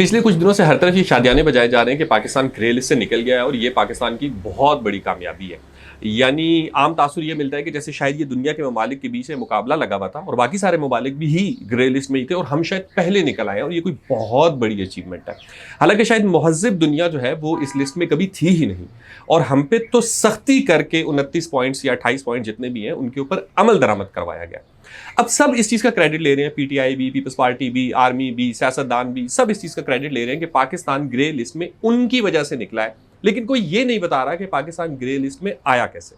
پچھلے کچھ دنوں سے ہر طرف یہ شادیانے بجائے جا رہے ہیں کہ پاکستان گرے لسٹ سے نکل گیا ہے اور یہ پاکستان کی بہت بڑی کامیابی ہے. یعنی عام تاثر یہ ملتا ہے کہ جیسے شاید یہ دنیا کے ممالک کے بیچ میں مقابلہ لگا ہوا تھا اور باقی سارے ممالک بھی ہی گرے لسٹ میں ہی تھے اور ہم شاید پہلے نکل آئے اور یہ کوئی بہت بڑی اچیومنٹ ہے. حالانکہ شاید مہذب دنیا جو ہے وہ اس لسٹ میں کبھی تھی ہی نہیں اور ہم پہ تو سختی کر کے 29 پوائنٹس یا 28 پوائنٹ جتنے بھی ہیں ان کے اوپر عمل درآمد کروایا گیا. اب سب اس چیز کا کریڈٹ لے رہے ہیں, پی ٹی آئی بھی, پیپلز پارٹی بھی, آرمی بھی, سیاستدان بھی, سب اس چیز کا کریڈٹ لے رہے ہیں کہ پاکستان گرے لسٹ میں ان کی وجہ سے نکلا ہے. لیکن کوئی یہ نہیں بتا رہا کہ پاکستان گرے لسٹ میں آیا کیسے.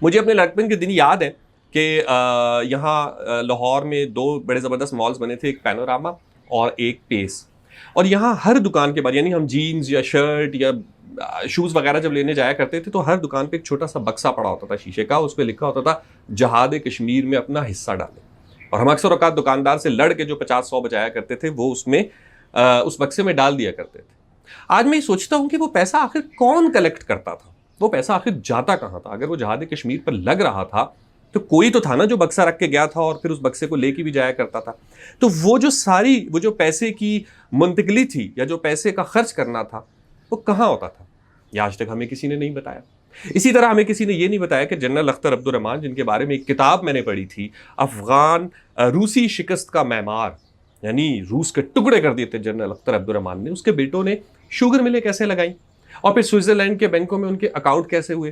مجھے اپنے لڑکپن کے دن یاد ہے کہ یہاں لاہور میں 2 بڑے زبردست مالز بنے تھے, ایک پینوراما اور ایک پیس. اور یہاں ہر دکان کے بعد یعنی ہم جینز یا شرٹ یا شوز وغیرہ جب لینے جایا کرتے تھے تو ہر دکان پہ ایک چھوٹا سا بکسہ پڑا ہوتا تھا شیشے کا, اس پہ لکھا ہوتا تھا جہاد کشمیر میں اپنا حصہ ڈالیں. اور ہم اکثر اوقات دکاندار سے لڑ کے جو 50-100 بچایا کرتے تھے وہ اس بکسے میں ڈال دیا کرتے تھے. آج میں یہ سوچتا ہوں کہ وہ پیسہ آخر کون کلیکٹ کرتا تھا, وہ پیسہ آخر جاتا کہاں تھا. اگر وہ جہاد کشمیر پر لگ رہا تھا تو کوئی تو تھا نا جو بکسہ رکھ کے گیا تھا اور پھر اس بکسے کو لے کے بھی جایا کرتا تھا. تو وہ جو پیسے کی منتقلی تھی یا جو پیسے کا خرچ کرنا تھا وہ کہاں ہوتا تھا, یہ آج تک ہمیں کسی نے نہیں بتایا. اسی طرح ہمیں کسی نے یہ نہیں بتایا کہ جنرل اختر عبد الرحمان, جن کے بارے میں ایک کتاب میں نے پڑھی تھی, افغان روسی شکست کا معمار, یعنی روس کے ٹکڑے کر دیے تھے جنرل اختر عبد الرحمان نے, اس کے بیٹوں نے شوگر ملیں کیسے لگائیں اور پھر سوئٹزرلینڈ کے بینکوں میں ان کے اکاؤنٹ کیسے ہوئے,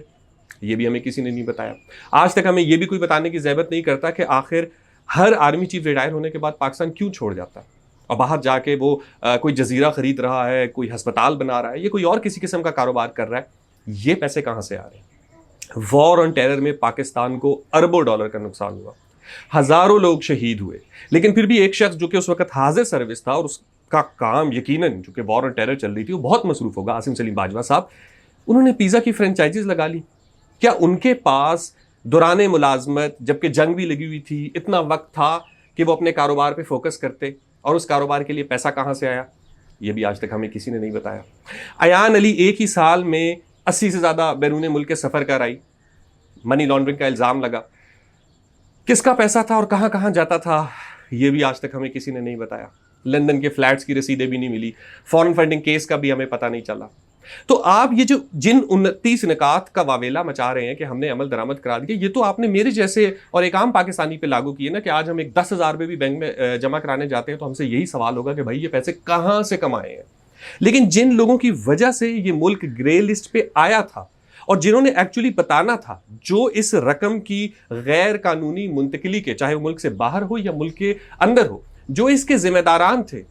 یہ بھی ہمیں کسی نے نہیں بتایا. آج تک ہمیں یہ بھی کوئی بتانے کی ضرورت نہیں کرتا کہ آخر ہر آرمی چیف ریٹائر ہونے کے بعد پاکستان کیوں چھوڑ جاتا ہے اور باہر جا کے وہ کوئی جزیرہ خرید رہا ہے, کوئی ہسپتال بنا رہا ہے, یہ کوئی اور کسی قسم کا کاروبار کر رہا ہے. یہ پیسے کہاں سے آ رہے ہیں؟ وار آن ٹیرر میں پاکستان کو اربوں ڈالر کا نقصان ہوا, ہزاروں لوگ شہید ہوئے, لیکن پھر بھی ایک شخص جو کہ اس وقت حاضر سروس تھا اور اس کا کام یقیناً جو کہ وار آن ٹیرر چل رہی تھی وہ بہت مصروف ہوگا, عاصم سلیم باجوہ صاحب, انہوں نے پیزا کی فرینچائزیز لگا لی. کیا ان کے پاس دوران ملازمت جبکہ جنگ بھی لگی ہوئی تھی اتنا وقت تھا کہ وہ اپنے کاروبار پہ فوکس کرتے, اور اس کاروبار کے لیے پیسہ کہاں سے آیا یہ بھی آج تک ہمیں کسی نے نہیں بتایا. ایان علی ایک ہی سال میں 80 سے زیادہ بیرون ملک کے سفر کر آئی, منی لانڈرنگ کا الزام لگا, کس کا پیسہ تھا اور کہاں کہاں جاتا تھا یہ بھی آج تک ہمیں کسی نے نہیں بتایا. لندن کے فلیٹس کی رسیدیں بھی نہیں ملی, فارن فنڈنگ کیس کا بھی ہمیں پتہ نہیں چلا. تو آپ یہ جن 29 نکات کا واویلا مچا رہے ہیں کہ ہم نے عمل درآمد کرا دیا, یہ تو آپ نے میرے جیسے اور ایک عام پاکستانی پہ لاگو کیے نا کہ آج ہم ایک 10,000 روپے بھی بینک میں جمع کرانے جاتے ہیں تو ہم سے یہی سوال ہوگا کہ بھائی یہ پیسے کہاں سے کمائے ہیں. لیکن جن لوگوں کی وجہ سے یہ ملک گرے لسٹ پہ آیا تھا اور جنہوں نے ایکچولی بتانا تھا, جو اس رقم کی غیر قانونی منتقلی کے, چاہے وہ ملک سے باہر ہو یا ملک کے اندر ہو, جو اس کے ذمہ داران تھے,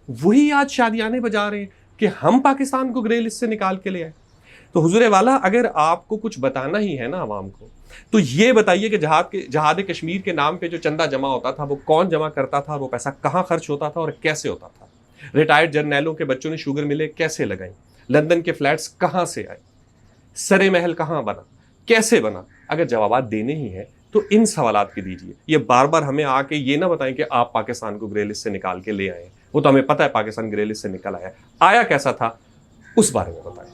وہی آج شادیانے بجا رہے ہیں کہ ہم پاکستان کو گرے لسٹ سے نکال کے لے آئے. تو حضور والا, اگر آپ کو کچھ بتانا ہی ہے نا عوام کو, تو یہ بتائیے کہ جہاد کشمیر کے نام پہ جو چندہ جمع ہوتا تھا وہ کون جمع کرتا تھا, وہ پیسہ کہاں خرچ ہوتا تھا اور کیسے ہوتا تھا. ریٹائرڈ جرنیلوں کے بچوں نے شوگر ملیں کیسے لگائیں, لندن کے فلیٹس کہاں سے آئے, سرے محل کہاں بنا, کیسے بنا. اگر جوابات دینے ہی ہیں تو ان سوالات کے دیجیے. یہ بار بار ہمیں آ کے یہ نہ بتائیں کہ آپ پاکستان کو گرے لسٹ سے نکال کے لے آئے. وہ تو ہمیں پتہ ہے پاکستان گرے لسٹ سے نکل آیا کیسا تھا اس بارے میں بتائیں.